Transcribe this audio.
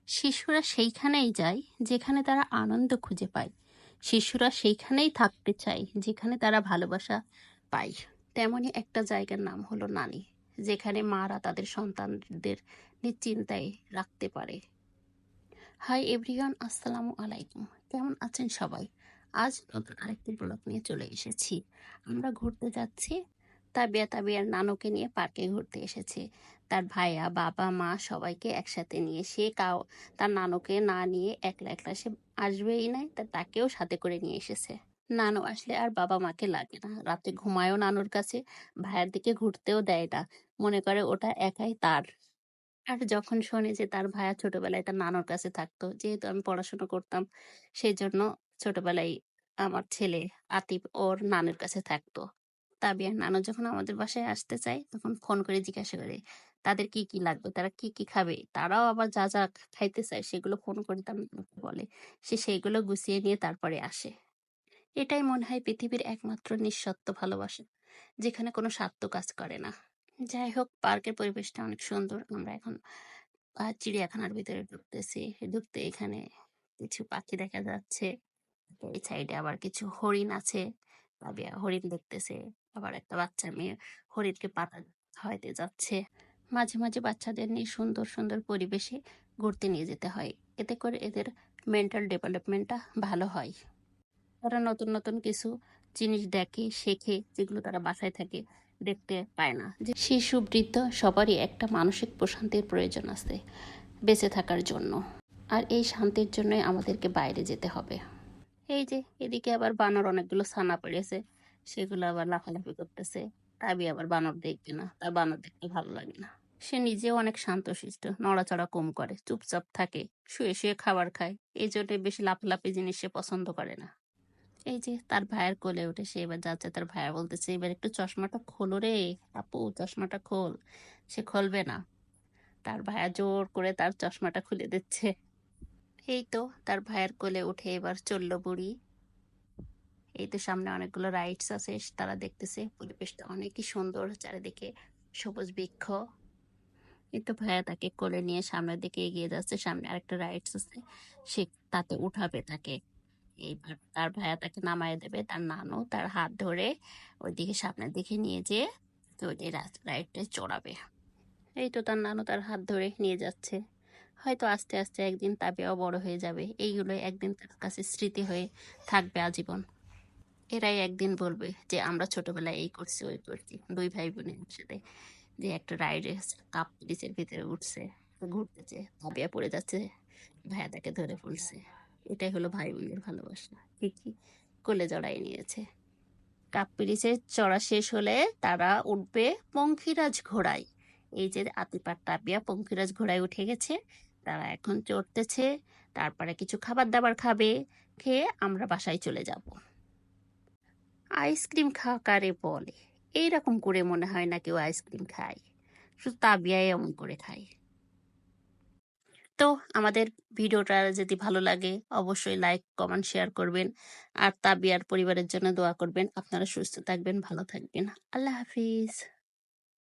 শিশুরা সেইখানেই যায় যেখানে তারা আনন্দ খুঁজে পায়। শিশুরা সেইখানেই থাকতে চায় যেখানে তারা ভালোবাসা পায়। তেমনই একটা জায়গার নাম হলো নানি, যেখানে মারা তাদের সন্তানদের নিশ্চিন্তায় রাখতে পারে। হাই এভরিওয়ান, আসসালামু আলাইকুম। কেমন আছেন সবাই? আজ নতুন আরেকটি ব্লগ নিয়ে চলে এসেছি। আমরা ঘুরতে যাচ্ছি। তাবিয়ার নানুকে নিয়ে পার্কে ঘুরতে এসেছে। তার ভাইয়া, বাবা, মা সবাইকে একসাথে নিয়ে, সে তার নানুকে না নিয়ে একলা একলা সে আসবেই নাই, তাকেও সাথে করে নিয়ে এসেছে। নানু আসলে আর বাবা মাকে লাগে না, রাতে ঘুমায়ও নানুর কাছে, ভাইয়ের দিকে ঘুরতেও দেয় না, মনে করে ওটা একাই তার। আর যখন শোনে যে তার ভাইয়া ছোটবেলায় তার নানুর কাছে থাকতো, যেহেতু আমি পড়াশোনা করতাম, সেই জন্য ছোটবেলায় আমার ছেলে আতিফ ওর নানুর কাছে থাকতো। তাবিয়ার নানু যখন আমাদের বাসায় আসতে চায় তখন ফোন করে জিজ্ঞাসা করে তাদের কি কি লাগবে, তারা কি কি খাবে। তারাও আবার যা যা খাইতে চায় সেগুলো ফোন করে তার নানুকে বলে। সে সেইগুলো গুছিয়ে নিয়ে তারপরে আসে। এটাই মনে হয় পৃথিবীর একমাত্র নিঃস্বার্থ ভালোবাসা, যেখানে কোনো স্বার্থ কাজ করে না। যাই হোক, পার্কের পরিবেশটা অনেক সুন্দর। আমরা এখন চিড়িয়াখানার ভিতরে ঢুকতে এখানে কিছু পাখি দেখা যাচ্ছে। এই সাইডে আবার কিছু হরিণ আছে। রাবিয়া হরিণ দেখতেছে। আবার একটা বাচ্চা মেয়ে হরিণকে পাতা খাওয়াইতে যাচ্ছে। মাঝে মাঝে বাচ্চাদের নিয়ে সুন্দর সুন্দর পরিবেশে ঘুরতে নিয়ে যেতে হয়। এতে করে এদের মেন্টাল ডেভেলপমেন্টটা ভালো হয়। তারা নতুন নতুন কিছু জিনিস দেখে, শেখে, যেগুলো তারা বাসায় থেকে দেখতে পায় না। যে শিশু, বৃদ্ধ সবারই একটা মানসিক প্রশান্তির প্রয়োজন আছে বেঁচে থাকার জন্য। আর এই শান্তির জন্যই আমাদেরকে বাইরে যেতে হবে। এই যে এদিকে আবার বানর অনেকগুলো ছানা পড়েছে, সেগুলো আবার লাফালাফি করতেছে। তাবি আবার বানর দেখবে না, তার বানর দেখতে ভালো লাগে না। সে নিজেও অনেক শান্তশিষ্ট, নড়াচড়া কম করে, চুপচাপ থাকে, শুয়ে শুয়ে খাবার খায়। এই জন্য বেশি লাফালাফি জিনিস সে পছন্দ করে না। এই যে তার ভাইয়ের কোলে উঠে সে এবার যাচ্ছে, তার ভাইয়া বলতেছে এবার একটু চশমাটা খোলো রে আপু, চশমাটা খোল। সে খুলবে না, তার ভাইয়া জোর করে তার চশমাটা খুলে দিচ্ছে। এই তো তার ভাইয়ের কোলে উঠে এবার চললো বুড়ি। এই তো সামনে অনেকগুলো রাইডস আছে, তারা দেখতেছে। পরিবেশটা অনেকই সুন্দর, চারিদিকে সবুজ বৃক্ষ। এই তো ভাইয়া তাকে কোলে নিয়ে সামনের দিকে এগিয়ে যাচ্ছে। সামনে আরেকটা রাইডস আছে, সে তাতে উঠাবে তাকে। এইবার তার ভাইয়া তাকে নামায় দেবে, তার নানু তার হাত ধরে ওইদিকে সামনের দিকে নিয়ে যেয়ে তো ওই রাইডটায় চড়াবে। এই তো তার নানু তার হাত ধরে নিয়ে যাচ্ছে। হয়তো আস্তে আস্তে একদিন তাবিয়াও বড় হয়ে যাবে, এইগুলো একদিন তার কাছে স্মৃতি হয়ে থাকবে আজীবন। এরাই একদিন বলবে যে আমরা ছোটবেলায় এই করছি ওই করছি। দুই ভাই বোনের সাথে যে একটা রাইডে কাপ পিরিচের ভিতরে উঠছে, ঘুরতেছে, তাবিয়া পড়ে যাচ্ছে, ভাইয়া তাকে ধরে ফেলছে। এটাই হলো ভাই বোনের ভালোবাসা, ঠিকই কোলে জড়াই নিয়েছে। কাপ পিরিচে চড়া শেষ হলে তারা উঠবে পঙ্খিরাজ ঘোড়ায়। এই যে আতিপার তাবিয়া পঙ্খিরাজ ঘোড়ায় উঠে গেছে, তারা এখন চড়তেছে। তারপরে কিছু খাবার দাবার খাবে, খেয়ে আমরা বাসায় চলে যাব। আইসক্রিম খাওয়া কারে বলে? এইরকম করে মনে হয় না কেউ আইসক্রিম খায়, শুধু তাবিয়াই এমন করে খায়। তো আমাদের ভিডিওটা যদি ভালো লাগে অবশ্যই লাইক, কমেন্ট, শেয়ার করবেন। আর তাবিয়ার পরিবারের জন্য দোয়া করবেন। আপনারা সুস্থ থাকবেন, ভালো থাকবেন। আল্লাহ হাফিজ।